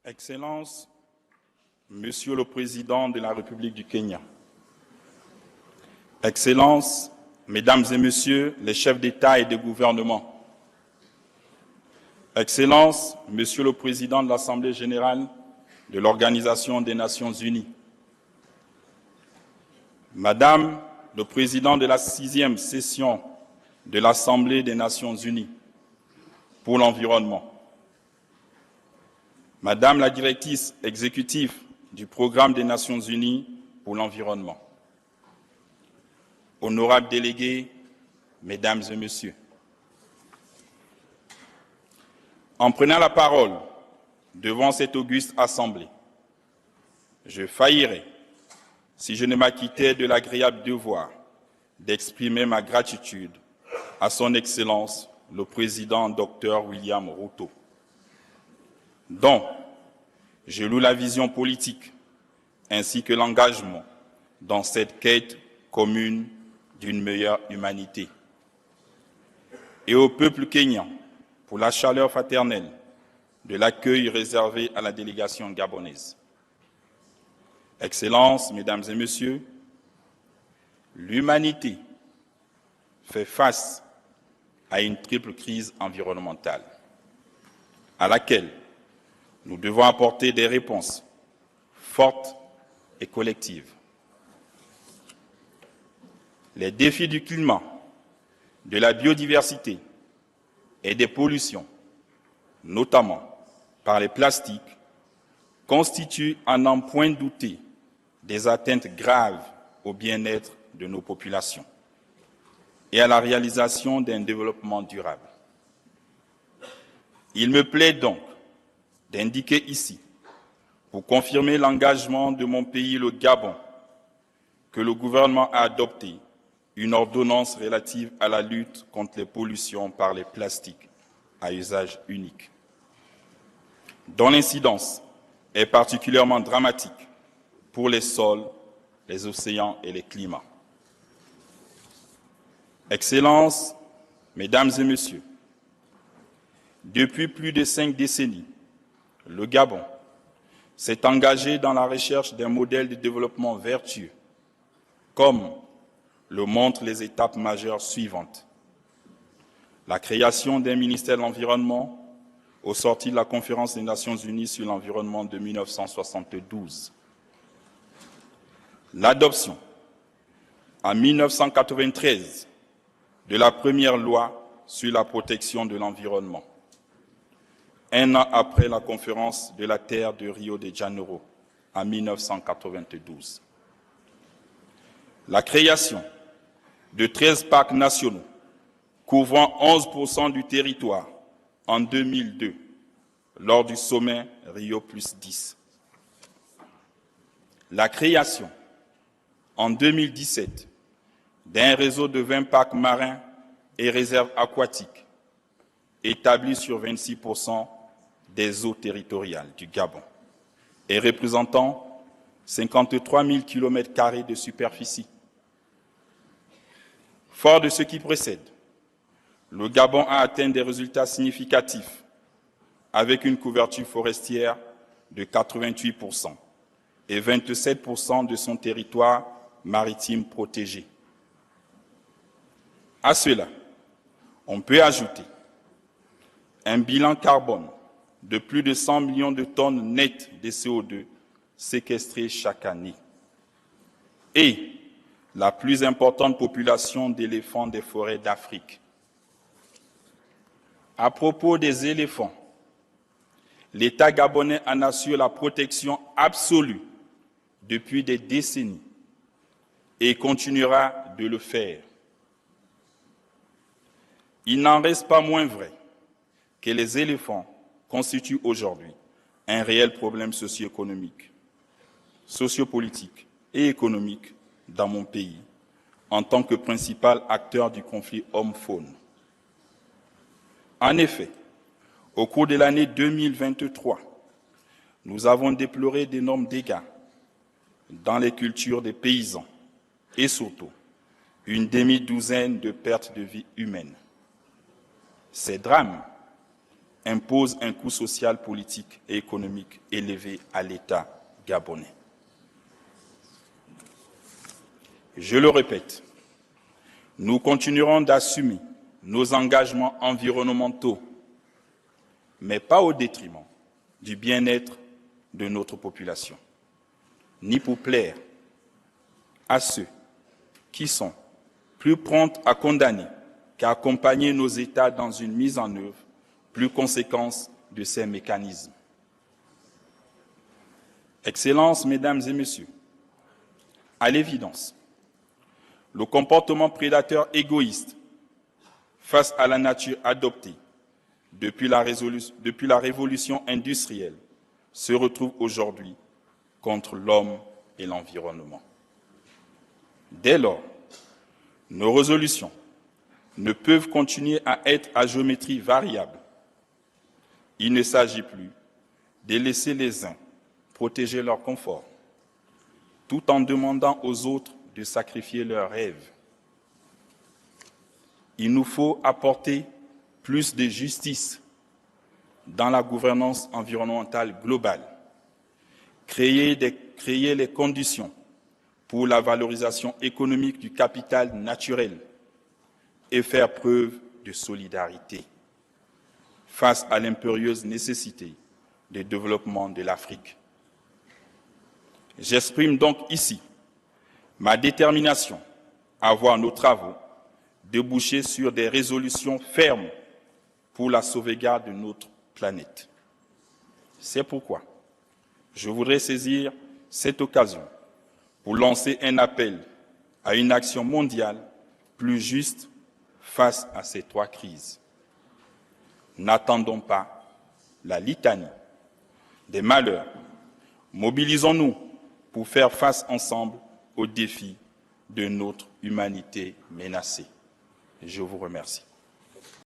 Excellences, Monsieur le Président de la République du Kenya, Excellences, Mesdames et Messieurs les chefs d'État et de gouvernement, Excellences, Monsieur le Président de l'Assemblée générale de l'Organisation des Nations unies, Madame le Président de la 6e session de l'Assemblée des Nations unies pour l'environnement, Madame la directrice exécutive du Programme des Nations unies pour l'environnement, honorables délégués, Mesdames et Messieurs, en prenant la parole devant cette auguste assemblée, je faillirais si je ne m'acquittais de l'agréable devoir d'exprimer ma gratitude à son Excellence, le Président Dr William Ruto, dont je loue la vision politique ainsi que l'engagement dans cette quête commune d'une meilleure humanité. Et au peuple kényan pour la chaleur fraternelle de l'accueil réservé à la délégation gabonaise. Excellences, Mesdames et Messieurs, l'humanité fait face à une triple crise environnementale à laquelle nous devons apporter des réponses fortes et collectives. Les défis du climat, de la biodiversité et des pollutions, notamment par les plastiques, constituent à n'en point douter des atteintes graves au bien-être de nos populations et à la réalisation d'un développement durable. Il me plaît donc d'indiquer ici, pour confirmer l'engagement de mon pays, le Gabon, que le gouvernement a adopté une ordonnance relative à la lutte contre les pollutions par les plastiques à usage unique, dont l'incidence est particulièrement dramatique pour les sols, les océans et les climats. Excellences, Mesdames et Messieurs, depuis plus de 5 décennies, le Gabon s'est engagé dans la recherche d'un modèle de développement vertueux, comme le montrent les étapes majeures suivantes. La création d'un ministère de l'Environnement au sorti de la Conférence des Nations unies sur l'environnement de 1972. L'adoption, en 1993, de la première loi sur la protection de l'environnement, un an après la conférence de la Terre de Rio de Janeiro, en 1992. La création de 13 parcs nationaux, couvrant 11% du territoire en 2002, lors du sommet Rio+10. La création, en 2017, d'un réseau de 20 parcs marins et réserves aquatiques, établis sur 26% des eaux territoriales du Gabon et représentant 53 000 km² de superficie. Fort de ce qui précède, le Gabon a atteint des résultats significatifs avec une couverture forestière de 88% et 27% de son territoire maritime protégé. À cela, on peut ajouter un bilan carbone de plus de 100 millions de tonnes nettes de CO2 séquestrées chaque année et la plus importante population d'éléphants des forêts d'Afrique. À propos des éléphants, l'État gabonais en assure la protection absolue depuis des décennies et continuera de le faire. Il n'en reste pas moins vrai que les éléphants constituent aujourd'hui un réel problème socio-économique, sociopolitique et économique dans mon pays, en tant que principal acteur du conflit homme-faune. En effet, au cours de l'année 2023, nous avons déploré d'énormes dégâts dans les cultures des paysans et surtout une demi-douzaine de pertes de vies humaines. Ces drames impose un coût social, politique et économique élevé à l'État gabonais. Je le répète, nous continuerons d'assumer nos engagements environnementaux, mais pas au détriment du bien-être de notre population, ni pour plaire à ceux qui sont plus prompts à condamner qu'à accompagner nos États dans une mise en œuvre plus conséquente de ces mécanismes. Excellences, Mesdames et Messieurs, à l'évidence, le comportement prédateur égoïste face à la nature adopté depuis la révolution industrielle se retrouve aujourd'hui contre l'homme et l'environnement. Dès lors, nos résolutions ne peuvent continuer à être à géométrie variable. Il ne s'agit plus de laisser les uns protéger leur confort, tout en demandant aux autres de sacrifier leurs rêves. Il nous faut apporter plus de justice dans la gouvernance environnementale globale, créer les conditions pour la valorisation économique du capital naturel et faire preuve de solidarité face à l'impérieuse nécessité de développement de l'Afrique. J'exprime donc ici ma détermination à voir nos travaux déboucher sur des résolutions fermes pour la sauvegarde de notre planète. C'est pourquoi je voudrais saisir cette occasion pour lancer un appel à une action mondiale plus juste face à ces trois crises. N'attendons pas la litanie des malheurs. Mobilisons-nous pour faire face ensemble aux défis de notre humanité menacée. Je vous remercie.